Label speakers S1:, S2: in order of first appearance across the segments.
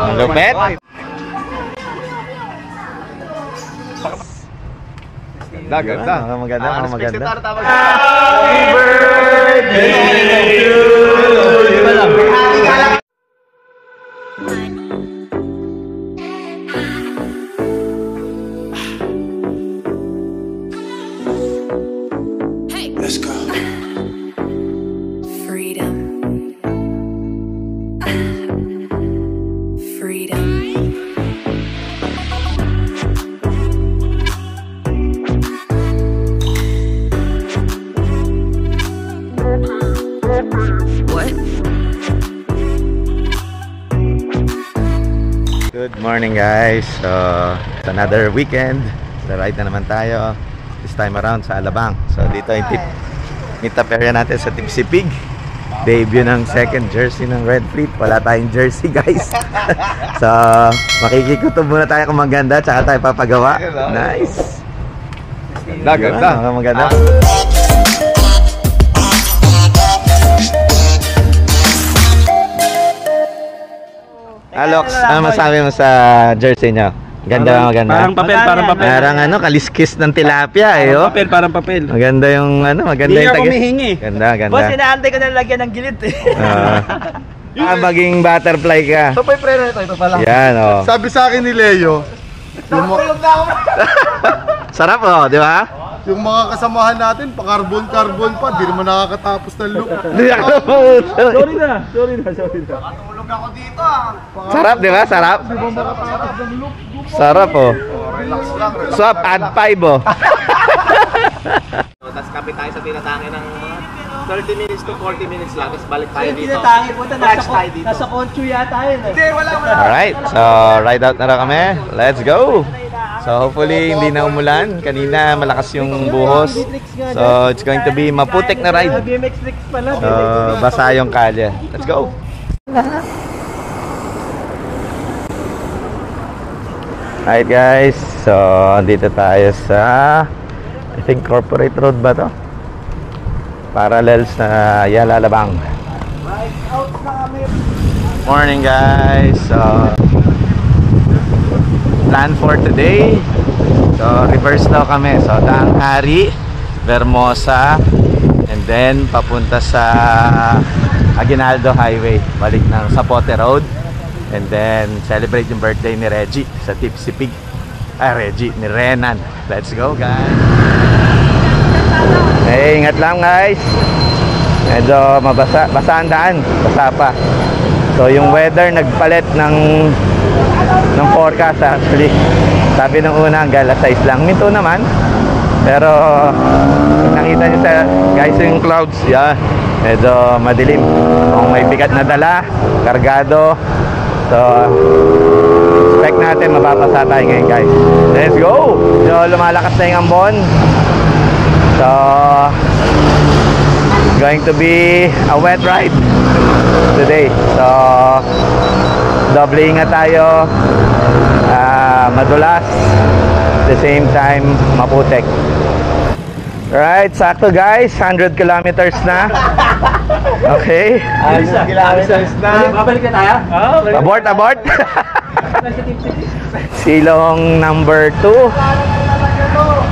S1: Ang lupet. Ganda. Maganda.
S2: Happy birthday to you.
S3: Let's go.
S4: Freedom. Freedom. What?
S1: Good morning guys. So, it's another weekend. So, ride na naman tayo. This time around sa Alabang. So dito yung meet up area natin sa Tipsy Pig. Debut ng second jersey ng Red Fleet. Wala tayong jersey guys. So makikikutob muna tayo kung maganda, tsaka tayo papagawa. Nice. Ganda. Maganda. Alox, ano masabi mo sa jersey nyo? Maganda.
S2: Parang papel.
S1: Parang ano, kaliskis ng tilapia eh, oh.
S2: Parang papel.
S1: Maganda yung ano, maganda yung
S2: Hindi ako humihingi.
S1: Ganda.
S5: Boss, inaantay ko na lagyan ng gilid eh.
S1: Maging butterfly ka.
S5: Ito pa yung preno ito pala.
S1: Yan, oh.
S6: Sabi sa akin ni Leo,
S1: Sarap, oh, di ba?
S6: yung mga kasamahan natin, pa-carbon pa, di naman nakakatapos ng loop.
S2: Sorry na.
S5: Matulog ako dito ah.
S1: Sarap, di ba? Sarap.
S6: Di ba makatapos ng loop?
S1: Sarap, oh.
S5: Relax lang.
S1: Swap, add 5, oh.
S5: Tapos kapit tayo sa tinatangi ng mga 30 minutes to 40 minutes lang. Tapos balik tayo
S2: Yung
S5: dito.
S2: tinatangi po,
S5: tayo dito.
S2: nasa Conchu yata yun eh.
S5: Hindi, wala.
S1: Alright, so ride out na rin kami. Let's go! So hopefully hindi na umulan. Kanina malakas yung buhos. So it's going to be maputik na ride.
S2: BMX tricks pala.
S1: So basa yung kalye. Let's go! Alright guys, so dito tayo sa I think Corporate Road ba to? Parallels na Yalalabang. Morning guys, so plan for today, so reverse daw kami, so Daang Hari, Vermosa, and then papunta sa Aguinaldo Highway, balik ng Zapote Road, and then celebrate yung birthday ni Reggie sa Tipsy Pig. Reggie, ni Renan. Let's go guys. Hey, ingat lang guys, medyo mabasa, basa ang daan, basa pa. So yung weather nagpalit ng forecast actually. Sabi nung una hanggang alas 6 lang, minto naman. Pero nakita nyo sa guys yung clouds, yeah, medyo madilim. Kung may bigat na dala, kargado, so expect natin mababasa tayo ngayon guys. Let's go! So lumalakas na yung ambon. So going to be a wet ride today. So doble ingat tayo, madulas, at the same time maputek. Right, sakto guys, 100 kilometers na. Okay,
S5: 100 kilometers na.
S2: Babalik na tayo?
S1: abort. Silong number 2.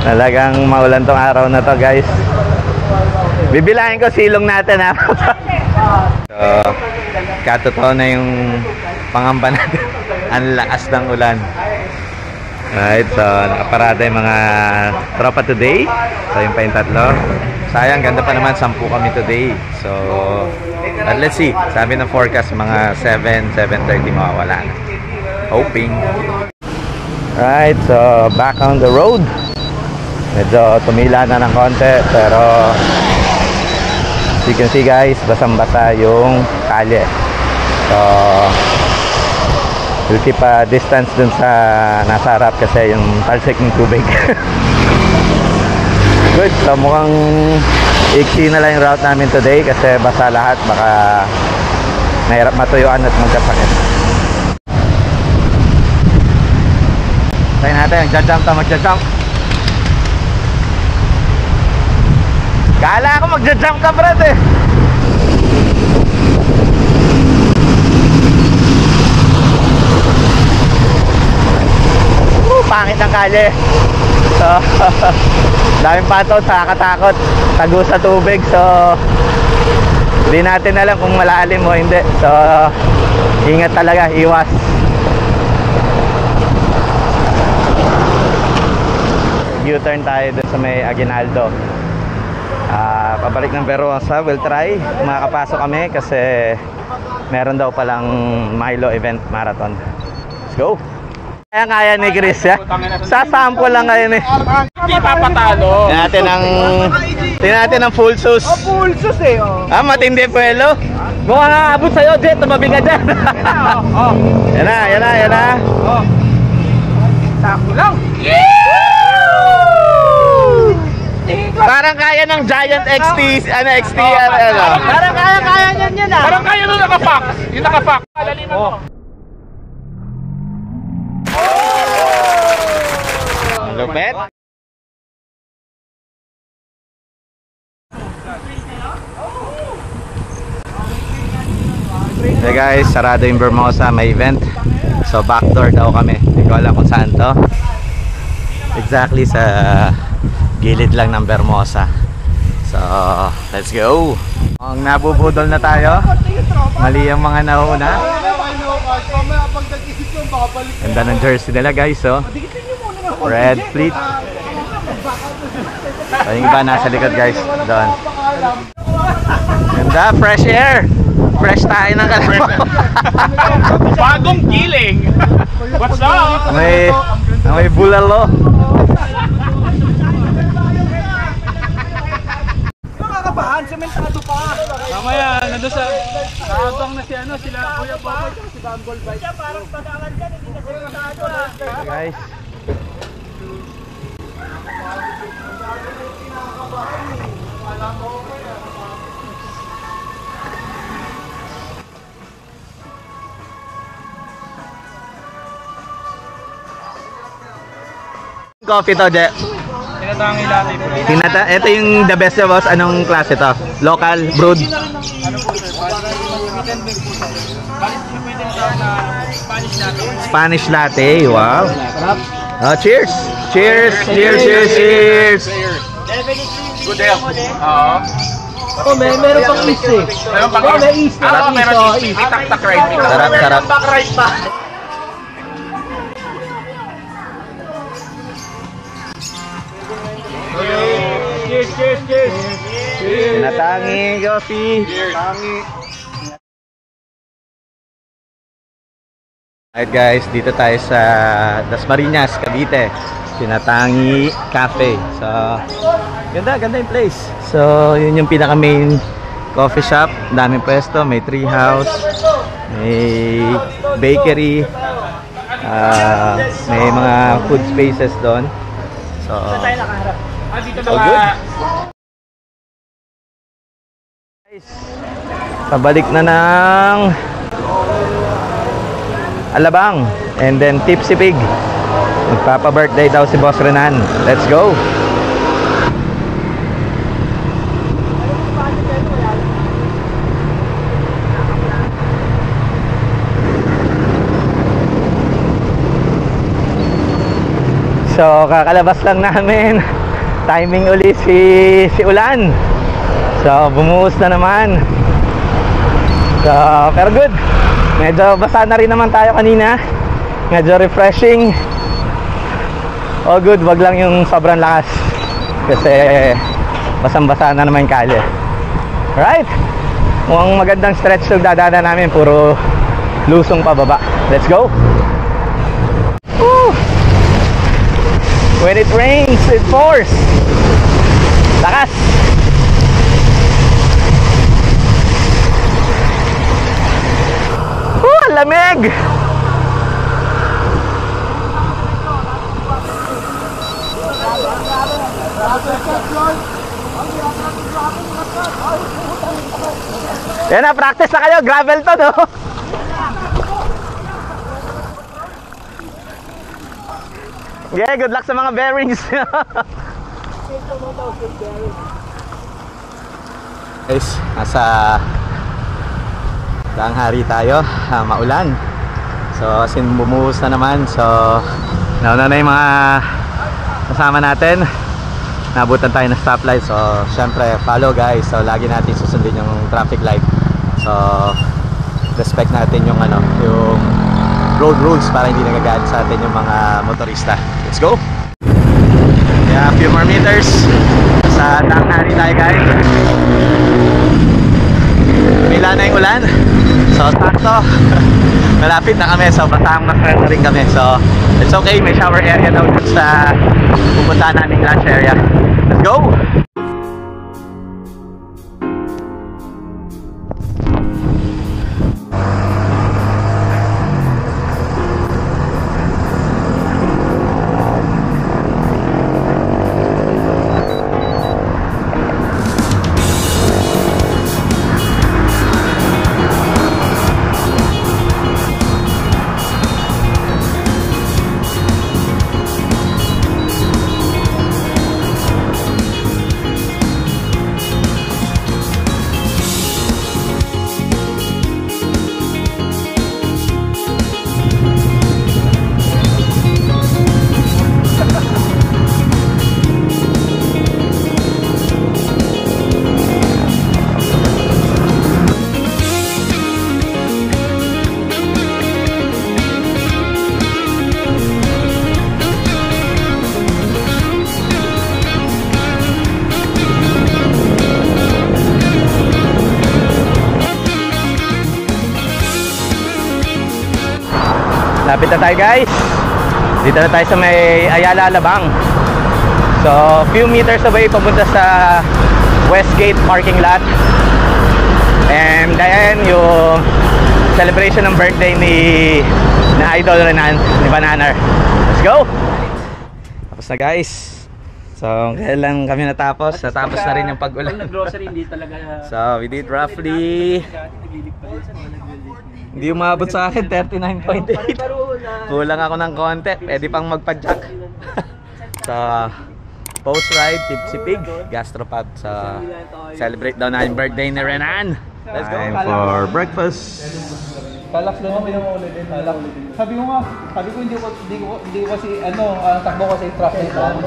S1: Talagang maulan tong araw na to guys. Bibilangin ko silong natin ha. So, katotoo na yung pangamba natin. Ang lakas ng ulan. Right, so nakaparada yung mga tropa today. So yung pa yung tatlo. Sayang, ganda pa naman, 10 kami today. So, but let's see. Sabi ng forecast, mga 7:30 mawawala na. Hoping. Right, so back on the road. Medyo tumila na ng konti, pero as you can see guys, basang-basa yung kalye. So we'll keep a distance dun sa nasa harap kasi yung talsik ng tubig. Good, so mukhang iksi na lang yung route namin today kasi basa lahat, baka mahirap matuyuan at magkasakit. Tayo natin, magja-jump. Kala ko magja-jump ka brad eh. kalye. So, daming patot, nakakatakot. Tago sa tubig. So, hindi natin alam kung malalim o hindi. So, ingat talaga, iwas. U-turn tayo dun sa may Aguinaldo. Pabalik ng Vermosa. We'll try makakapasok kami kasi meron daw palang Milo event marathon. Let's go. Kaya ni Chris ya. Sasample lang kayo ni.
S5: Hindi papatalo.
S1: Tingnan natin ang full sus.
S2: Full sus eh. Oh.
S1: Matindi puelo. Mukha nga abot sa'yo, Jet. Tumabi ka dyan. Yan na.
S2: Sakto lang.
S1: Parang kaya ng Giant XT, XT,
S2: Parang kaya niyan yan ah.
S5: Parang kaya nung nakapak. Yung nakapak. Alaliman mo.
S1: Lupet. Hey guys, sarado yung Vermosa, may event. So backdoor daw kami. Hindi ko alam kung saan to. Exactly sa gilid lang ng Vermosa. So, let's go. Ang nabubudol na tayo. Mali ang mga nauna. Ganda ng jersey nila guys, oh. Red Fleet. So, yung iba nasa likod guys. Doon. Ganda, fresh air. Fresh tayo ng kalabaw.
S5: Bagong giling. What's up?
S1: May bulalo.
S2: Nakakabahan, sementado pa.
S5: Mamaya, nandun sa abang na sila Kuya Boboy.
S2: Si Bambol Bike. Siya parang pag-angan dyan, hindi na sementado ah.
S1: Guys. Coffee to, Je.
S5: Tinatangi latte po.
S1: Ito yung the best, boss. Anong klase to? Local, brewed? Spanish latte. Wow. Oh, cheers. Cheers. Cheers.
S5: Good day. Oo.
S2: Oh, meron pang is eh.
S5: Meron pang is.
S2: May is.
S5: Meron is. May tak-tak ride.
S1: Sarap.
S2: Back right pa. Cheers.
S1: Tinatangi coffee. Alright guys, dito tayo sa Dasmariñas, Cavite. Tinatangi Cafe. So, ganda yung place. So, yun yung pinaka main coffee shop. Daming pwesto, may tree house, may bakery, may mga food spaces doon. So, all good. Guys, pabalik na ng Alabang and then Tipsy Pig. Magpapa-birthday daw si Boss Renan. Let's go. So kakalabas lang namin. Timing uli si Ulan. So bumuhos na naman. So pero good. Medyo basa na rin naman tayo kanina. Medyo refreshing. All good, wag lang yung sobrang lakas. Kasi basang-basa na naman yung kalye. Alright. Mukhang magandang stretch yung dadaanan namin. Puro lusong pababa. Let's go. Woo! When it rains, it pours. Lakas. Lamig! Yan na, practice na kayo. Gravel to, no? Yeah, good luck sa mga bearings. Guys, nasa Daang Hari tayo, maulan. So, bumuhos na naman. So, nauna na yung mga kasama natin. Nabutan tayo ng stoplight. So syempre follow guys. So lagi natin susundin yung traffic light. So respect natin yung yung road rules para hindi nagagalit sa atin yung mga motorista. Let's go. Yeah, a few more meters. Sa tanghali tayo guys. Tumila na yung ulan. So sakto. Malapit na kami. So batang na rin kami. So it's okay. May shower area daw dun sa pupuntahan naming lunch area. Let's go! Lapit na tayo guys. Dito na tayo sa may Ayala Alabang. So few meters away papunta sa Westgate parking lot. And then yung celebration ng birthday na Idol Renan, ni Bananar. Let's go! Tapos na guys. So kailan kami natapos na rin yung pag-ulan.
S2: Pag nag-grocery, hindi talaga.
S1: So we did roughly, hindi umabot sa akin 39.8. Kulang ako ng konti. Pwede pang magpa-jack. Sa post ride, Tipsy Pig, Gastropub. Sa celebrate daw na yung birthday ni Renan. Let's go. Time for breakfast.
S2: Kalak doon naman yung ulit din. Sabi ko hindi ko kasi takbo kasi truck rate lang.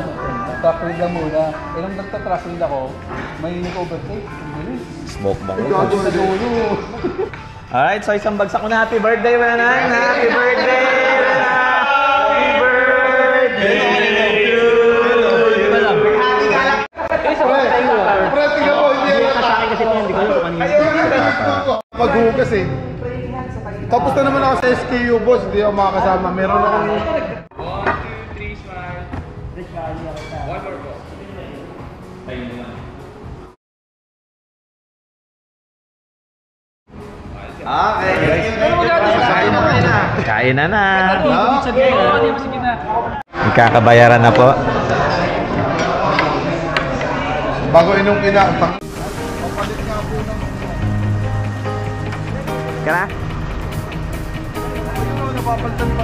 S2: Truck rate lang muna. Nung nagta-truck rate ako, may overtake.
S1: Smoke bang?
S2: Sa dulo.
S1: Alright, so isang bagsak ko na. Happy birthday, Renan! Happy birthday, Renan! Happy birthday to you!
S6: Maghugas eh. Tapos na naman ako sa SKU boss, hindi ako makakasama. Meron akong...
S5: 1, 2, 3, smile. One more boss.
S1: Okay. Kain na na. Magkakabayaran na po.
S6: Bago inong ina.
S1: Kaya na?
S6: Napapalitan pa.